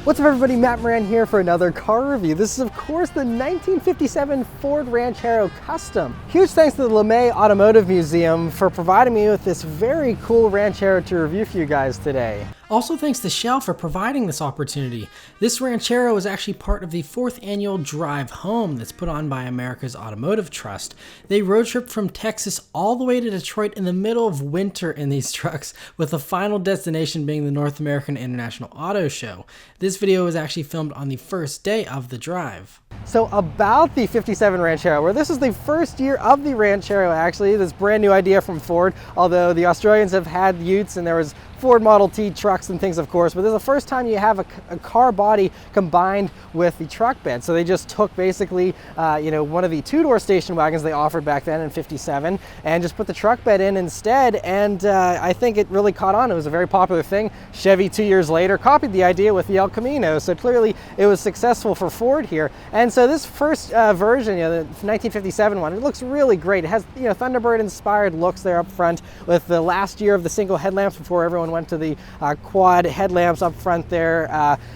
What's up everybody, Matt Maran here for another car review. This is of course the 1957 Ford Ranchero Custom. Huge thanks to the LeMay Automotive Museum for providing me with this very cool Ranchero to review for you guys today. Also thanks to Shell for providing this opportunity. This Ranchero is actually part of the 4th annual Drive Home that's put on by America's Automotive Trust. They road trip from Texas all the way to Detroit in the middle of winter in these trucks, with the final destination being the North American International Auto Show. This video was actually filmed on the first day of the drive. So about the 57 Ranchero, where this is the first year of the Ranchero actually, this brand new idea from Ford, although the Australians have had Utes and there was Ford Model T trucks and things of course, but this is the first time you have a car body combined with the truck bed. So they just took basically one of the two-door station wagons they offered back then in 57 and just put the truck bed in instead, and I think it really caught on. It was a very popular thing. Chevy 2 years later copied the idea with the El Camino, so clearly it was successful for Ford here. And so this first version, the 1957 one, it looks really great. It has Thunderbird inspired looks there up front with the last year of the single headlamps before everyone went to the quad headlamps up front there,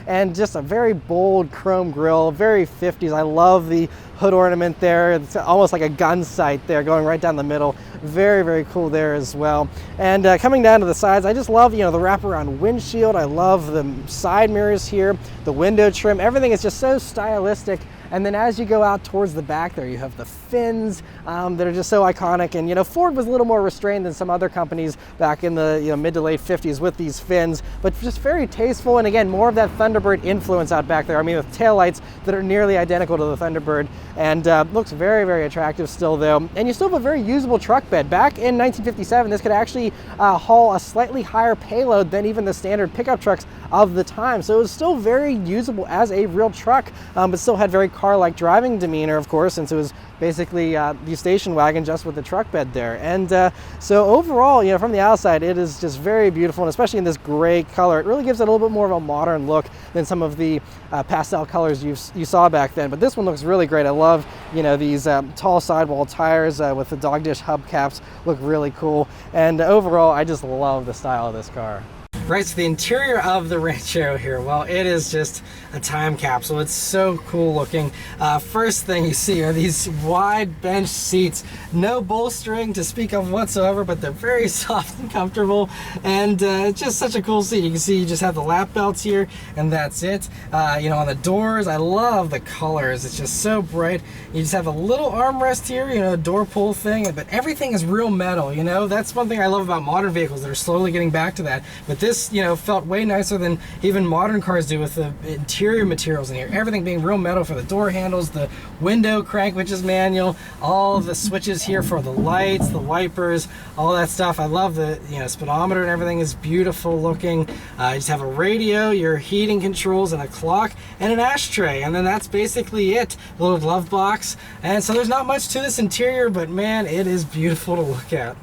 and just a very bold chrome grille, very 50s. I love the hood ornament there. It's almost like a gun sight there going right down the middle. Very, very cool there as well. And coming down to the sides, I just love the wraparound windshield. I love the side mirrors here, the window trim. Everything is just so stylistic. And then as you go out towards the back there, you have the fins that are just so iconic. And Ford was a little more restrained than some other companies back in the mid to late 50s with these fins, but just very tasteful. And again, more of that Thunderbird influence out back there. I mean, with taillights that are nearly identical to the Thunderbird, and looks very, very attractive still though. And you still have a very usable truck bed. Back in 1957, this could actually haul a slightly higher payload than even the standard pickup trucks of the time. So it was still very usable as a real truck, but still had very car-like driving demeanor, of course, since it was basically the station wagon just with the truck bed there. And so overall, from the outside, it is just very beautiful, and especially in this gray color, it really gives it a little bit more of a modern look than some of the pastel colors you saw back then. But this one looks really great. I love, these tall sidewall tires with the dog dish hubcaps look really cool. And overall, I just love the style of this car. Right, so the interior of the Ranchero here, well, it is just a time capsule. It's so cool looking. First thing you see are these wide bench seats. No bolstering to speak of whatsoever, but they're very soft and comfortable, and it's just such a cool seat. You can see you just have the lap belts here, and that's it. On the doors, I love the colors. It's just so bright. You just have a little armrest here, a door pull thing, but everything is real metal, That's one thing I love about modern vehicles that are slowly getting back to that. But this, felt way nicer than even modern cars do with the interior materials in here. Everything being real metal for the door handles, the window crank, which is manual, all of the switches here for the lights, the wipers, all that stuff. I love the, speedometer and everything is beautiful looking. You just have a radio, your heating controls, and a clock, and an ashtray. And then that's basically it. A little glove box. And so there's not much to this interior, but man, it is beautiful to look at.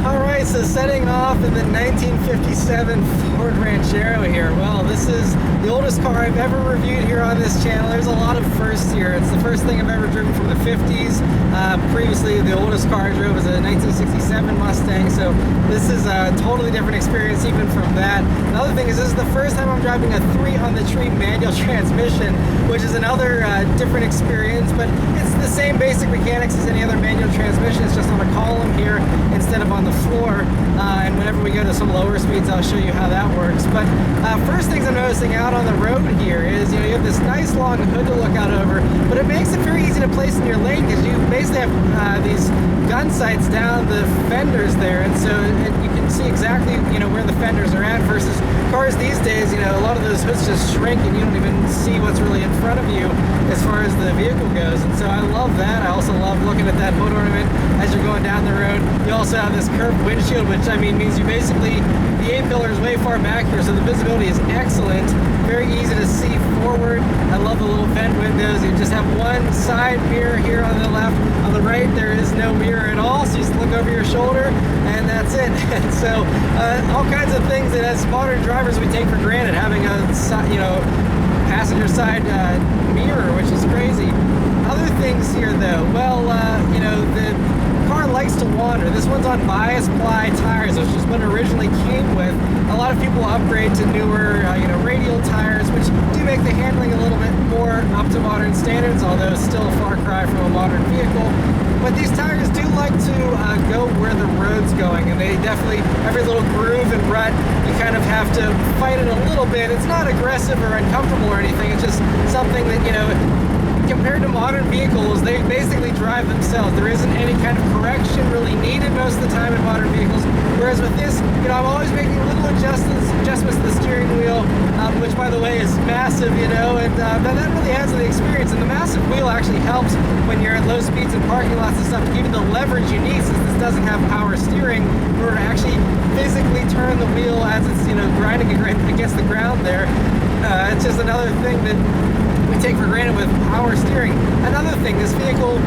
Alright, so setting off in the 1957 Ford Ranchero here. Well, this is the oldest car I've ever reviewed here on this channel. There's a lot of firsts here. It's the first thing I've ever driven from the 50s. Previously, the oldest car I drove was a 1967 Mustang, so this is a totally different experience even from that. Another thing is this is the first time I'm driving a 3-on-the-tree manual transmission, which is another different experience, but it's the same basic mechanics as any other manual transmission. It's just on a column here instead of on the floor, and whenever we go to some lower speeds, I'll show you how that works. But first things I'm noticing out on the road here is, you have this nice long hood to look out over, but it makes it very easy to place in your lane because you basically have these gun sights down the fenders there, and so you can see exactly, where the fenders are at versus cars these days. A lot of those hoods just shrink and you don't even see what's really in front of you as far as the vehicle goes, and so I love that. I also love looking at that hood ornament as you're going down the road. You also have this curved windshield, which means you basically, the A-pillar is way far back here, so the visibility is excellent. Very easy to see forward. I love the little vent windows. You just have one side mirror here on the left. On the right, there is no mirror at all, so you just look over your shoulder, and that's it. And so all kinds of things that as modern drivers we take for granted, having a passenger side mirror, which is crazy. Other things here though, well, the car likes to wander. This one's on bias ply tires, which is what it originally came with. A lot of people upgrade to newer, radial tires, which do make the handling a little bit more up to modern standards, although still a far cry from a modern vehicle. But these tires do like to go where the road's going, and they definitely, every little groove and rut, you kind of have to fight it a little bit. It's not aggressive or uncomfortable or anything. It's just something that, compared to modern vehicles, they basically drive themselves. There isn't any kind of correction really needed most of the time in modern vehicles. Whereas with this, I'm always making little adjustments to the steering wheel, which by the way is massive, and but that really adds to the experience. And the massive wheel actually helps when you're at low speeds in parking lots and stuff to give you the leverage you need, since this doesn't have power steering, in order to actually physically turn the wheel as it's grinding against the ground there. It's just another thing that we take for granted with power steering. Another thing, this vehicle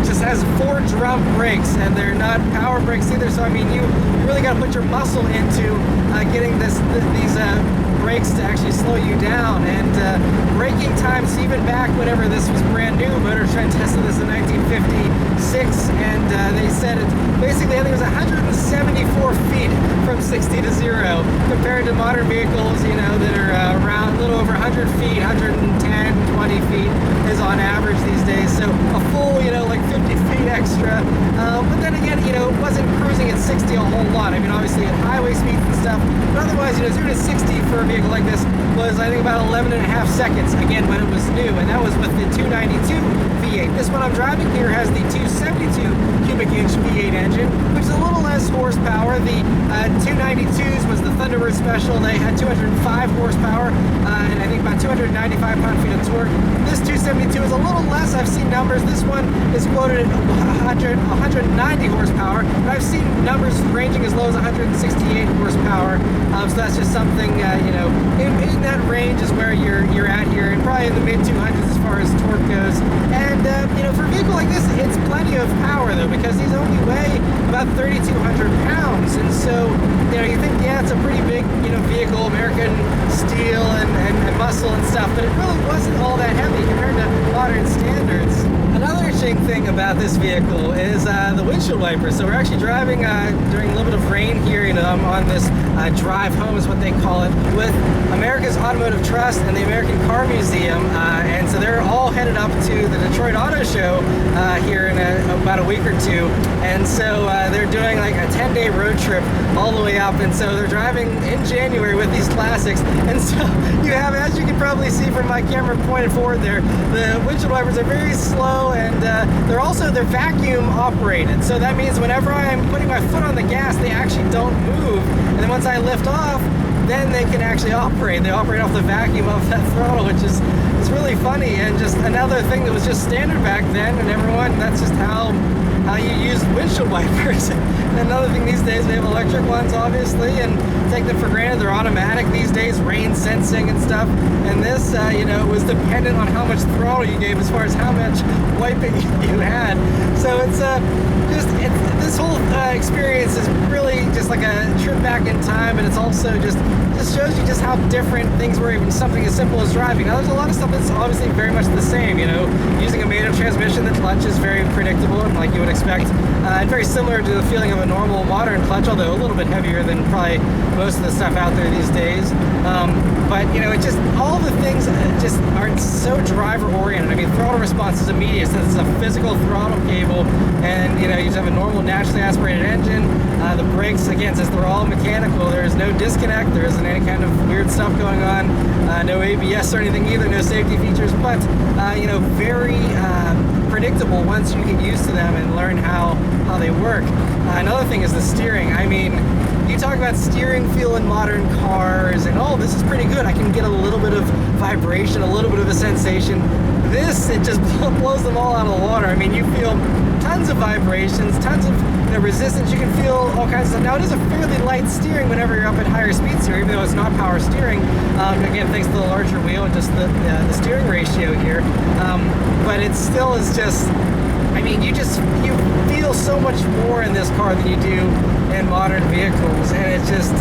just has 4 drum brakes, and they're not power brakes either. So I mean, you really got to put your muscle into getting these brakes to actually slow you down. And braking times, even back whenever this was brand new, Motor Trend tested this in 1956, and they said it basically, I think it was 174 feet from 60 to 0, compared to modern vehicles, that are around a little over 100 feet, 110, 20 feet is on average these days. So a full, like 50 feet extra. But then again, it wasn't cruising at 60 a whole lot. I mean, obviously at highway speeds and stuff, but otherwise, 0 to 60 for a vehicle like this was, I think, about 11 and a half seconds, again, when it was new, and that was with the 292 V8. This one I'm driving here has the 272 cubic inch V8 engine, which is a little less horsepower. The 292s was the Thunderbird Special. They had 205 horsepower, and I think about 295 pound-feet of torque. This 272 is a little less. I've seen numbers. This one is quoted at 190 horsepower, but I've seen numbers ranging as low as 168 horsepower. So that's just something, in that range is where you're at here, and probably in the mid-200s as far as torque goes. And, for a vehicle like this, it's plenty of power, though, because these only weigh about 3,200 pounds. And so, you think, yeah, it's a pretty big, vehicle, American steel and muscle and stuff, but it really wasn't all that heavy compared to modern standards. Another interesting thing about this vehicle is the windshield wipers. So we're actually driving during a little bit of rain here. I'm on this drive home is what they call it, with America's Automotive Trust and the American Car Museum. And so they're all headed up to the Detroit Auto Show here in about a week or two. And so they're doing like a 10-day road trip all the way up. And so they're driving in January with these classics. And so you have, as you can probably see from my camera pointed forward there, the windshield wipers are very slow, and they're vacuum operated. So that means whenever I'm putting my foot on the gas, they actually don't move. And then once I lift off, then they can actually operate. They operate off the vacuum of that throttle, which is really funny, and just another thing that was just standard back then, and that's just how you use windshield wipers. Another thing these days, we have electric ones, obviously, and take them for granted. They're automatic these days, rain sensing and stuff. And this, it was dependent on how much throttle you gave as far as how much wiping you had. So it's this whole experience is really just like a trip back in time, and it's also just shows you just how different things were, even something as simple as driving. Now, there's a lot of stuff that's obviously very much the same, using a manual transmission. The clutch is very predictable, and like you would expect, and very similar to the feeling of a normal modern clutch, although a little bit heavier than probably most of the stuff out there these days. But it just, all the things just aren't so driver oriented. I mean, throttle response is immediate since it's a physical throttle cable, and you just have a normal naturally aspirated engine. The brakes, again, since they're all mechanical, there's no disconnect, there isn't any kind of weird stuff going on, no ABS or anything either, no safety features, but very predictable once you get used to them and learn how they work. Another thing is the steering. I mean, you talk about steering feel in modern cars, and this is pretty good. I can get a little bit of vibration, a little bit of a sensation. This, it just blows them all out of the water. I mean, you feel tons of vibrations, tons of resistance. You can feel all kinds of stuff. Now, it is a fairly light steering whenever you're up at higher speeds here, even though it's not power steering. Again, thanks to the larger wheel and just the steering ratio here. But it still is just, I mean, you feel so much more in this car than you do in modern vehicles, and it's just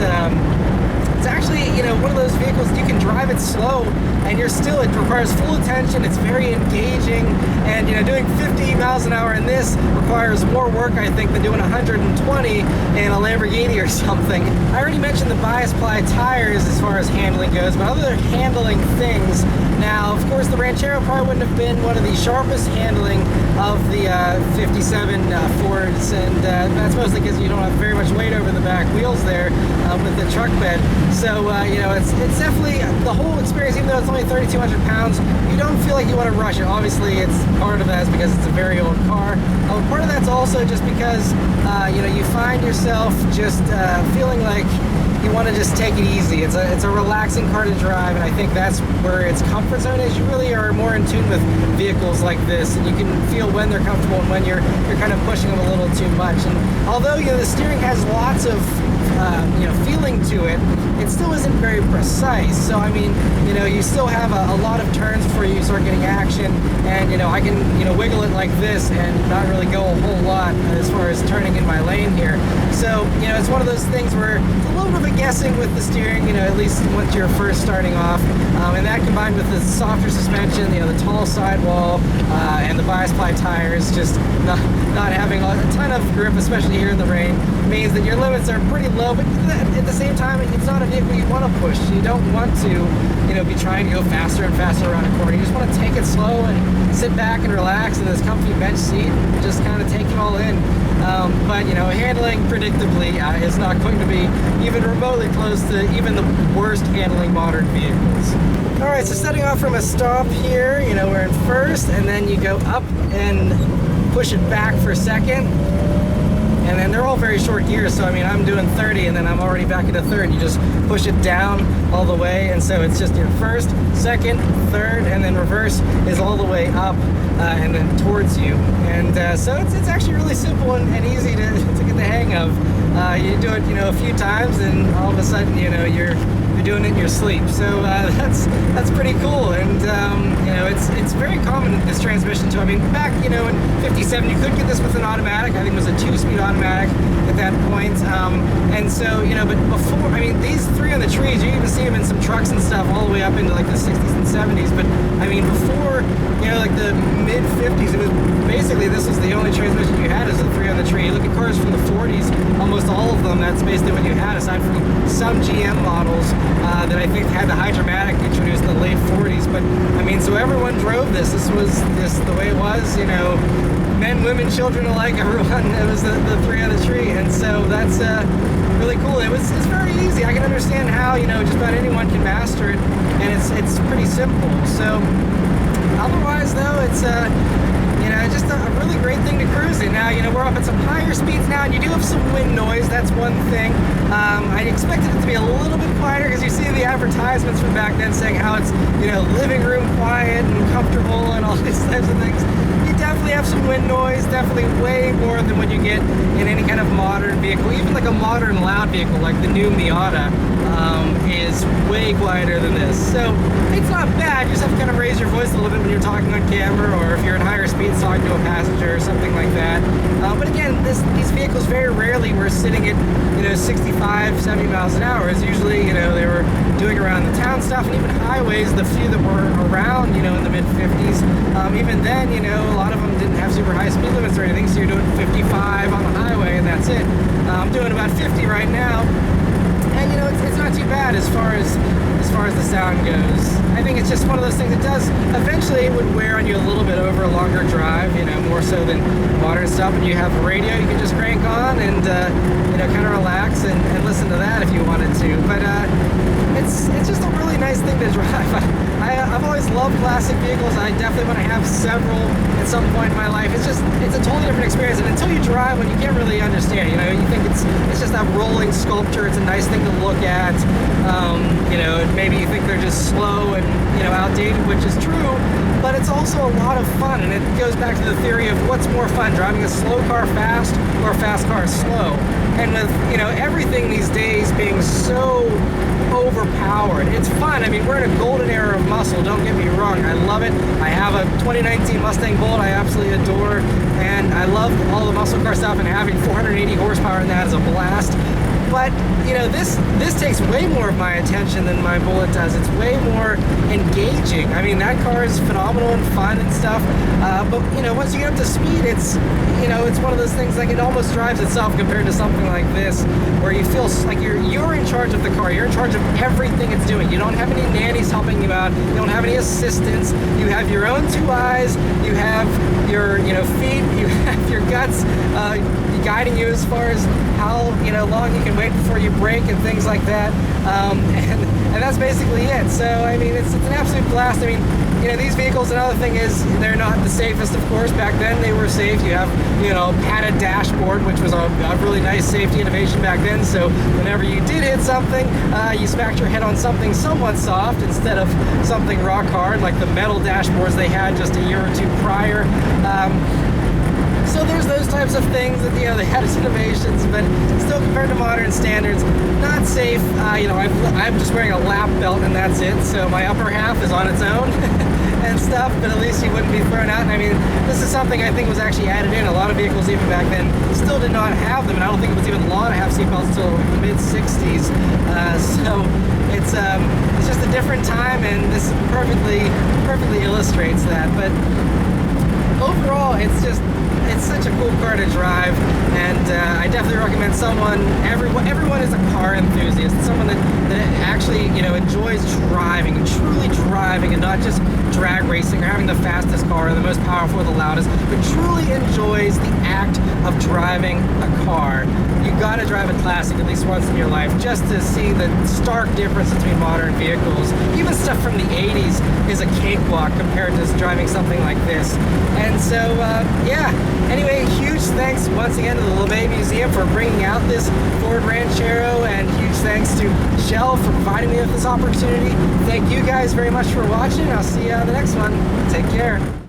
it's actually one of those vehicles you can drive it it's slow, and it requires full attention. It's very engaging, and doing 50 miles an hour in this requires more work, I think, than doing 120 in a Lamborghini or something. I already mentioned the bias ply tires as far as handling goes, but other handling things. Now, of course, the Ranchero probably wouldn't have been one of the sharpest handling of the 57 Fords, and that's mostly because you don't have very much weight over the back wheels there with the truck bed. So, it's definitely the whole experience, even though it's only 3,200 pounds, you don't feel like you want to rush it. Obviously, it's part of that is because it's a very old car. Part of that's also just because, you find yourself just feeling like you want to just take it easy. It's a relaxing car to drive, and I think that's where its comfort zone is. You really are more in tune with vehicles like this, and you can feel when they're comfortable and when you're kind of pushing them a little too much. And although the steering has lots of feeling to it, it still isn't very precise. So I mean, you still have a lot of turns before you start getting action, and I can wiggle it like this and not really go a whole lot as far as turning in my lane here. So it's one of those things where it's a little bit of a guessing with the steering, at least once you're first starting off, and that combined with the softer suspension, the tall sidewall, and the bias ply tires, just not having a ton of grip, especially here in the rain, means that your limits are pretty low. But at the same time, it's not a vehicle you want to push. You don't want to, be trying to go faster and faster around a corner. You just want to take it slow and sit back and relax in this comfy bench seat and just kind of take it all in. But handling predictably is not going to be even remotely close to even the worst handling modern vehicles. All right, so setting off from a stop here, we're in first, and then you go up and push it back for second. And then they're all very short gears, so I mean, I'm doing 30 and then I'm already back into third. You just push it down all the way, and so it's just your first, second, third, and then reverse is all the way up and then towards you. And so it's actually really simple and easy to get the hang of. You do it, a few times, and all of a sudden, you're doing it in your sleep. So that's pretty cool. And it's very common, this transmission too. I mean, back in 57 you could get this with an automatic. I think it was a 2-speed automatic at that point. And so but before, I mean, these three on the trees, you even see them in some trucks and stuff all the way up into like the 60s and 70s. But I mean, before like the mid 50s, it was basically, this was the only transmission you had, is the three on the tree. You look at cars from the 40s, almost all of them, that's basically what you had, aside from some GM models that I think had the Hydromatic introduced in the late 40s. But I mean, so everyone drove this. This was the way it was, men, women, children alike, everyone. It was the three on the tree. And so that's really cool. It's very easy. I can understand how just about anyone can master it, and it's pretty simple. So otherwise though, it's just a really great thing to cruise in. Now, we're up at some higher speeds now, and you do have some wind noise. That's one thing. I expected it to be a little bit quieter, because you see the advertisements from back then saying how it's, living room quiet and comfortable and all these types of things. You definitely have some wind noise, definitely way more than what you get in any kind of modern vehicle. Even like a modern loud vehicle like the new Miata is way quieter than this. So it's not bad. You just have to kind of raise your voice a little bit when you're talking on camera, or if you're in higher speeds talking to a passenger or something like that. But again, these vehicles very rarely were sitting at 65, 70 miles an hour. It's usually they were doing around the town stuff, and even highways, the few that were around in the mid 50s, even then a lot of them didn't have super high speed limits or anything, so you're doing 55 on the highway and that's it. I'm doing about 50 right now, and it's not too bad as far as the sound goes. I think it's just one of those things that does eventually, it would wear on you a little bit over a longer drive, more so than modern stuff. And you have a radio you can just crank on and kind of relax and listen to that if you wanted to. But it's just a really nice thing to drive. I've always loved classic vehicles. I definitely want to have several at some point in my life. It's a totally different experience, and until you drive one, you can't really understand. You think it's just that rolling sculpture. It's a nice thing to look at. Maybe you think they're just slow and outdated, which is true, but it's also a lot of fun. And it goes back to the theory of what's more fun, driving a slow car fast or a fast car slow. And with everything these days being so overpowered, it's fun. I mean, we're in a golden era of muscle, don't get me wrong. I love it. I have a 2019 Mustang Bolt I absolutely adore, and I love all the muscle car stuff, and having 480 horsepower in that is a blast. But you know, this takes way more of my attention than my Bullet does. It's way more engaging. I mean, that car is phenomenal and fun and stuff. But you know, once you get up to speed, it's, you know, it's one of those things, like, it almost drives itself compared to something like this, where you feel like you're in charge of the car. You're in charge of everything it's doing. You don't have any nannies helping you out. You don't have any assistants. You have your own two eyes. You have your, you know, feet. You have your guts guiding you as far as how, you know, long you can wait before you brake and things like that. And that's basically it. So I mean, it's an absolute blast. I mean, you know, these vehicles, another thing is, they're not the safest, of course. Back then they were safe. You have, you know, padded dashboard, which was a really nice safety innovation back then. So whenever you did hit something, you smacked your head on something somewhat soft instead of something rock hard, like the metal dashboards they had just a year or two prior. So there's those types of things that, you know, they had as innovations, but still, compared to modern standards, not safe. You know, I'm just wearing a lap belt and that's it. So my upper half is on its own and stuff, but at least you wouldn't be thrown out. And I mean, this is something I think was actually added in. A lot of vehicles even back then still did not have them, and I don't think it was even law to have seatbelts until the mid 60s. So it's just a different time, and this perfectly illustrates that. But overall, it's such a cool car to drive, and I definitely recommend everyone is a car enthusiast, someone that actually, you know, enjoys driving, truly driving, and not just drag racing or having the fastest car or the most powerful or the loudest, but truly enjoys the act of driving a car. You gotta drive a classic at least once in your life just to see the stark difference between modern vehicles. Even stuff from the 80s is a cakewalk compared to driving something like this. And so, yeah. Anyway, huge thanks once again to the LeMay Museum for bringing out this Ford Ranchero, and huge thanks to Shell for providing me with this opportunity. Thank you guys very much for watching. I'll see you on the next one. Take care.